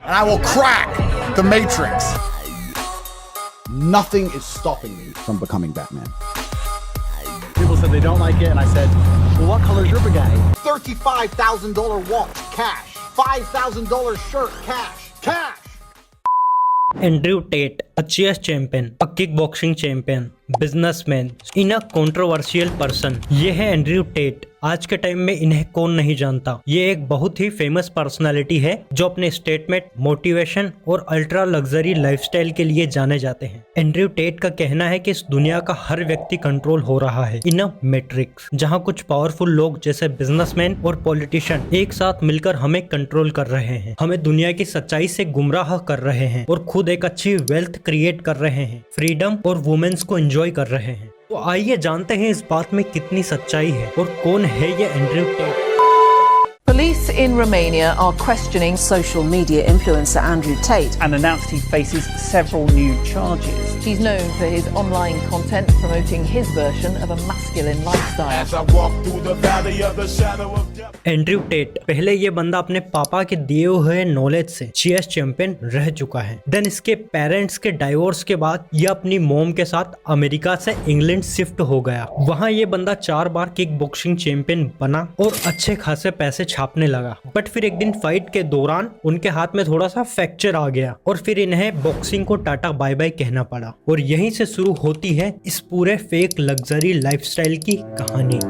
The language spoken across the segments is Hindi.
and I will crack the Matrix. Nothing is stopping me from becoming Batman. People said they don't like it, and I said, well, what color is your Bugatti? $35,000 watch, cash. $5,000 shirt, cash. Cash! Andrew Tate, a chess champion, a kickboxing champion, businessman, in a controversial person. ये है एंड्रयू टेट। आज के टाइम में इन्हें कौन नहीं जानता। ये एक बहुत ही फेमस पर्सनालिटी है जो अपने स्टेटमेंट, मोटिवेशन और अल्ट्रा लग्जरी लाइफस्टाइल के लिए जाने जाते हैं। एंड्रयू टेट का कहना है कि इस दुनिया का हर व्यक्ति कंट्रोल हो रहा है इन अ मैट्रिक्स, जहां कुछ पावरफुल लोग जैसे बिजनेसमैन और पॉलिटिशियन एक साथ मिलकर हमें कंट्रोल कर रहे हैं, हमें दुनिया की सच्चाई से गुमराह कर रहे हैं और खुद एक अच्छी वेल्थ क्रिएट कर रहे हैं, फ्रीडम और वुमेन्स को एंजॉय कर रहे हैं। तो आइए जानते हैं इस बात में कितनी सच्चाई है और कौन है ये Andrew Tate. Police in Romania are questioning social media influencer Andrew Tate And announced he faces several new charges. He's known for his online content promoting his version of a masculine lifestyle. As I walk through the valley of the shadow of death. Andrew Tate पहले ये बंदा अपने पापा के दिए हुए नॉलेज से चेस चैंपियन रह चुका है। देन इसके पेरेंट्स के डाइवोर्स के बाद ये अपनी मॉम के साथ अमेरिका से इंग्लैंड शिफ्ट हो गया। वहाँ ये बंदा 4 बार किक बॉक्सिंग चैंपियन बना और अच्छे खासे पैसे छापने लगा। बट फिर एक दिन फाइट के दौरान उनके हाथ में थोड़ा सा फ्रैक्चर आ गया और फिर इन्हें बॉक्सिंग को टाटा बाय बाय कहना पड़ा। और यहीं से शुरू होती है इस पूरे फेक लग्जरी लाइफस्टाइल की कहानी।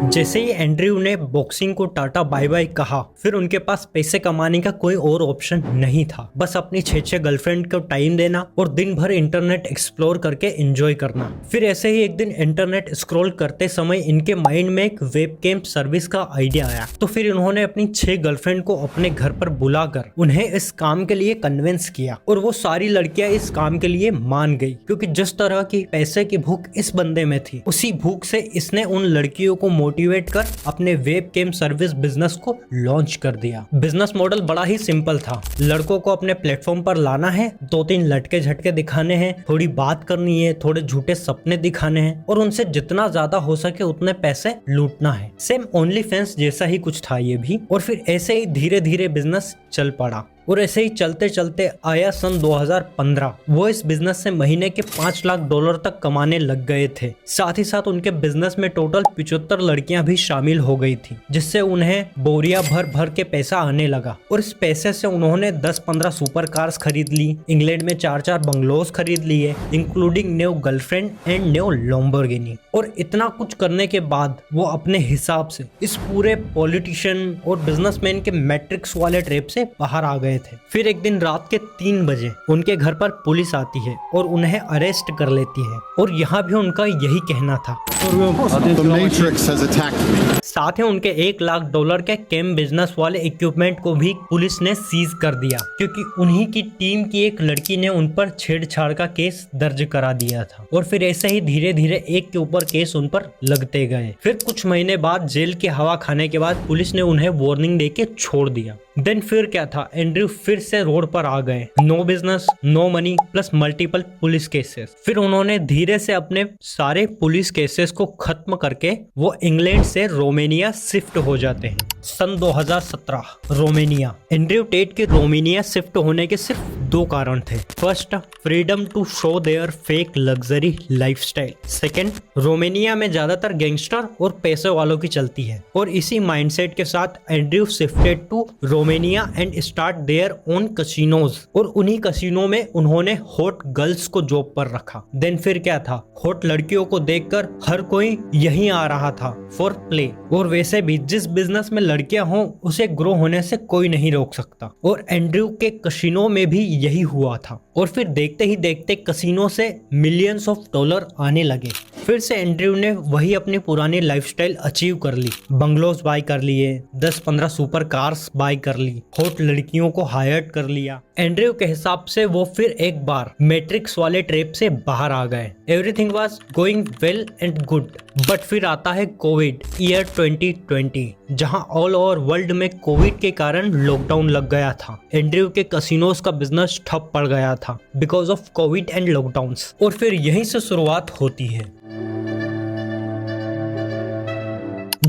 जैसे ही एंड्रयू ने बॉक्सिंग को टाटा बाय बाय कहा, फिर उनके पास पैसे कमाने का कोई और ऑप्शन नहीं था, बस अपनी 6 गर्लफ्रेंड को टाइम देना और दिन भर इंटरनेट एक्सप्लोर करके एंजॉय करना। फिर ऐसे ही एक दिन इंटरनेट स्क्रॉल करते समय इनके माइंड में एक वेबकैम सर्विस का आइडिया आया। तो फिर उन्होंने अपनी 6 गर्लफ्रेंड को अपने घर पर बुलाकर उन्हें इस काम के लिए कन्विंस किया और वो सारी लड़कियां इस काम के लिए मान गई, क्योंकि जिस तरह की पैसे की भूख इस बंदे में थी, उसी भूख से इसने उन लड़कियों को मोटिवेट कर अपने वेबकैम सर्विस बिजनेस को लॉन्च कर दिया। बिजनेस मॉडल बड़ा ही सिंपल था। लड़कों को अपने प्लेटफॉर्म पर लाना है, 2-3 लटके झटके दिखाने हैं, थोड़ी बात करनी है, थोड़े झूठे सपने दिखाने हैं और उनसे जितना ज्यादा हो सके उतने पैसे लूटना है। सेम ओनली फैंस जैसा ही कुछ था ये भी। और फिर ऐसे ही धीरे धीरे बिजनेस चल पड़ा और ऐसे ही चलते चलते आया सन 2015। वो इस बिजनेस से महीने के $5 लाख तक कमाने लग गए थे। साथ ही साथ उनके बिजनेस में टोटल 75 लड़कियां भी शामिल हो गई थी, जिससे उन्हें बोरिया भर भर के पैसा आने लगा। और इस पैसे से उन्होंने 10-15 सुपर कार्स खरीद ली, इंग्लैंड में 4-4 बंगलोज खरीद लिए, including new girlfriend and new Lamborghini. और इतना कुछ करने के बाद वो अपने हिसाब से इस पूरे पॉलिटिशियन और बिजनेसमैन के मैट्रिक्स वाले ट्रैप से बाहर आ गए थे। फिर एक दिन रात के 3 बजे उनके घर पर पुलिस आती है और उन्हें अरेस्ट कर लेती है। और यहाँ भी उनका यही कहना था। The Matrix has attacked me. साथ ही उनके $1 लाख के कैम बिजनेस वाले इक्विपमेंट को भी पुलिस ने सीज कर दिया, क्योंकि उन्हीं की टीम की एक लड़की ने उन पर छेड़छाड़ का केस दर्ज करा दिया था। और फिर ऐसे ही धीरे धीरे एक के ऊपर केस उन पर लगते गए। फिर कुछ महीने बाद जेल की हवा खाने के बाद पुलिस ने उन्हें वार्निंग देके छोड़ दिया। देन फिर क्या था, एंड्रयू फिर से रोड पर आ गए। No business, no money plus multiple police cases. फिर उन्होंने धीरे से अपने सारे पुलिस केसेस को खत्म करके वो इंग्लैंड से रोमानिया शिफ्ट हो जाते हैं। सन 2017 रोमानिया। एंड्रयू टेट के रोमानिया शिफ्ट होने के सिर्फ 2 कारण थे। First, freedom to show their fake luxury lifestyle. Second, Romania में ज्यादातर गैंगस्टर और पैसे वालों की चलती है। और इसी माइंडसेट के साथ Andrew shifted to Romania and start their own casinos. और उन्हीं कसिनो में उन्होंने हॉट गर्ल्स को जॉब पर रखा। देन फिर क्या था, हॉट लड़कियों को देखकर हर कोई यहीं आ रहा था फॉर प्ले। और वैसे भी जिस बिजनेस में लड़कियां हों उसे ग्रो होने से कोई नहीं रोक सकता। और एंड्रयू के कसिनो में भी यही हुआ था। और फिर देखते ही देखते कसिनो से मिलियंस ऑफ डॉलर आने लगे। फिर से एंड्रयू ने वही अपनी पुरानी लाइफस्टाइल अचीव कर ली। बंगलोज बाय कर लिए, 10-15 सुपर कार्स बाय कर ली, हॉट लड़कियों को हायर कर लिया। एंड्रयू के हिसाब से वो फिर एक बार मैट्रिक्स वाले ट्रैप से बाहर आ गए। Everything was going well and good. But फिर आता है कोविड ईयर 2020, जहां ऑल ओवर वर्ल्ड में कोविड के कारण लॉकडाउन लग गया था। एंड्रयू के कसिनोज का बिजनेस ठप पड़ गया था because of Covid and lockdowns. और फिर यहीं से शुरुआत होती है।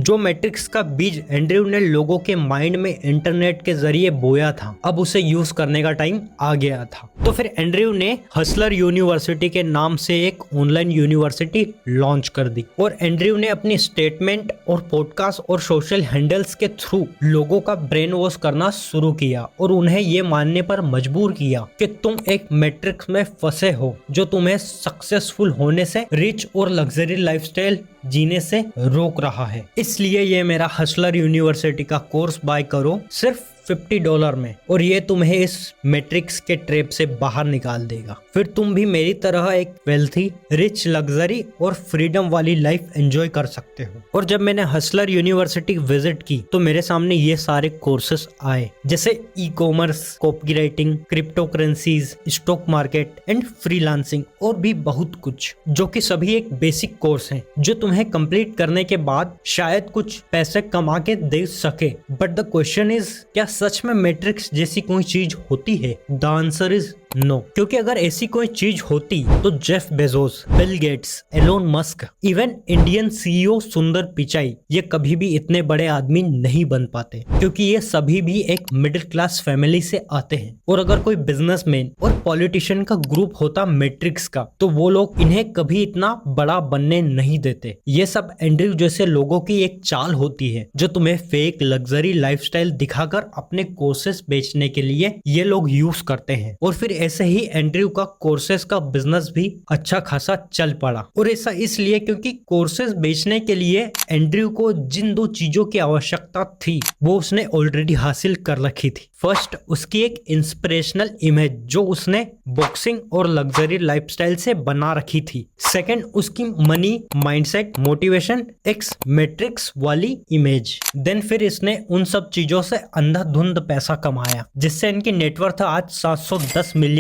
जो मैट्रिक्स का बीज एंड्रयू ने लोगों के माइंड में इंटरनेट के जरिए बोया था, अब उसे यूज करने का टाइम आ गया था। तो फिर एंड्रयू ने हसलर यूनिवर्सिटी के नाम से एक ऑनलाइन यूनिवर्सिटी लॉन्च कर दी और एंड्रयू ने अपनी स्टेटमेंट और पॉडकास्ट और सोशल हैंडल्स के थ्रू लोगों का ब्रेन वॉश करना शुरू किया और उन्हें ये मानने पर मजबूर किया कि तुम एक मैट्रिक्स में फंसे हो जो तुम्हें सक्सेसफुल होने से, रिच और लग्जरी लाइफस्टाइल जीने से रोक रहा है। इसलिए ये मेरा हसलर यूनिवर्सिटी का कोर्स बाय करो सिर्फ $50 में और ये तुम्हें इस मैट्रिक्स के ट्रैप से बाहर निकाल देगा। फिर तुम भी मेरी तरह एक वेल्थी, रिच, लग्जरी और फ्रीडम वाली लाइफ एंजॉय कर सकते हो। और जब मैंने हसलर यूनिवर्सिटी विजिट की तो मेरे सामने ये सारे कोर्सेस आए, जैसे e-commerce, copywriting, crypto currencies, stock market and freelancing और भी बहुत कुछ, जो कि सभी एक बेसिक कोर्स हैं जो तुम्हें कंप्लीट करने के बाद शायद कुछ पैसे कमा के दे सके। बट द क्वेश्चन इज, क्या सच में मैट्रिक्स जैसी कोई चीज होती है? द आंसर इज नो, क्योंकि अगर ऐसी कोई चीज होती तो Jeff Bezos, Bill Gates, Elon Musk, even Indian CEO Sundar Pichai ये कभी भी इतने बड़े आदमी नहीं बन पाते, क्योंकि ये सभी भी एक मिडिल क्लास फैमिली से आते हैं। और अगर कोई बिजनेसमैन और पॉलिटिशियन का ग्रुप होता मैट्रिक्स का, तो वो लोग इन्हें कभी इतना बड़ा बनने नहीं देते। ये सब एंड्रयू जैसे लोगों की एक चाल होती है जो तुम्हें फेक लग्जरी लाइफस्टाइल दिखाकर अपने कोर्सेस बेचने के लिए ये लोग यूज करते हैं। और फिर ऐसे ही एंड्रयू का कोर्सेस का बिजनेस भी अच्छा खासा चल पड़ा। और ऐसा इसलिए क्योंकि कोर्सेस बेचने के लिए एंड्रयू को जिन दो चीजों की आवश्यकता थी वो उसने ऑलरेडी हासिल कर रखी थी। फर्स्ट, उसकी एक इंस्पिरेशनल इमेज जो उसने बॉक्सिंग और लग्जरी लाइफस्टाइल से बना रखी थी। सेकंड, उसकी money, mindset, motivation, x matrix वाली इमेज। देन फिर इसने उन सब चीजों से अंधाधुंध पैसा कमाया, जिससे इनकी नेटवर्थ आज $710 मिलियन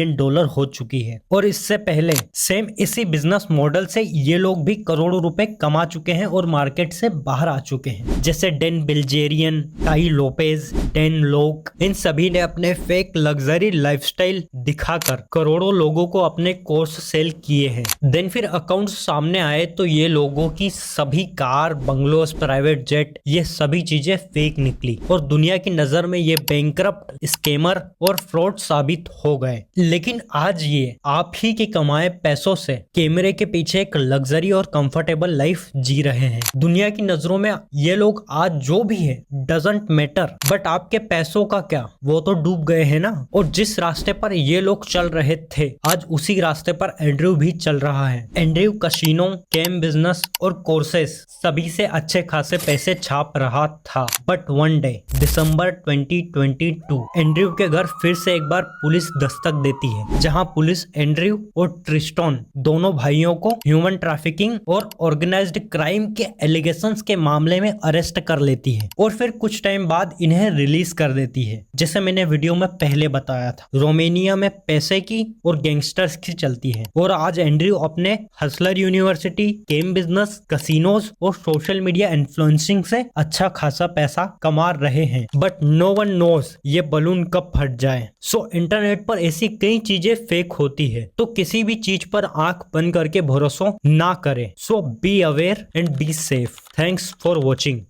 हो चुकी है। और इससे पहले सेम इसी बिजनेस मॉडल से ये लोग भी करोड़ों रुपए कमा चुके हैं और मार्केट से बाहर आ चुके हैं, जैसे Dan Bilzerian, Tai Lopez, Dan Lok. इन सभी ने अपने फेक लग्जरी लाइफस्टाइल दिखाकर करोड़ों लोगों को अपने कोर्स सेल किए हैं। देन फिर अकाउंट्स सामने आए तो ये लोगों की सभी कार, बंगलोस, प्राइवेट जेट, ये सभी चीजें फेक निकली और दुनिया की नजर में ये बैंकरप्ट, स्कैमर और फ्रॉड साबित हो गए। लेकिन आज ये आप ही के कमाए पैसों से कैमरे के पीछे एक लग्जरी और कंफर्टेबल लाइफ जी रहे हैं। दुनिया की नजरों में ये लोग आज जो भी है डजंट मैटर, बट आपके पैसों का क्या, वो तो डूब गए हैं ना। और जिस रास्ते पर ये लोग चल रहे थे आज उसी रास्ते पर एंड्रयू भी चल रहा है। एंड्रयू कसिनो, कैम बिजनेस और कोर्सेस सभी से अच्छे खासे पैसे छाप रहा था। But one day December 2022 Andrew के घर फिर से एक बार पुलिस दस्तक देती है, जहां पुलिस एंड्रयू और ट्रिस्टन दोनों भाइयों को ह्यूमन ट्रैफिकिंग और ऑर्गेनाइज्ड क्राइम के एलिगेशंस के मामले में अरेस्ट कर लेती है और फिर कुछ टाइम बाद इन्हें रिलीज कर देती है। जैसे मैंने वीडियो में पहले बताया था, रोमानिया में पैसे की और गैंगस्टर्स की चलती है। और आज एंड्रयू अपने Hustler university, game business, casinos और सोशल मीडिया इन्फ्लुएंसिंग से अच्छा खासा पैसा कमा रहे हैं। बट नो वन नोज ये बलून कब फट जाए। सो इंटरनेट पर ऐसी कई चीजें फेक होती है, तो किसी भी चीज पर आंख बंद करके भरोसा ना करें। So be aware and be safe. Thanks for watching.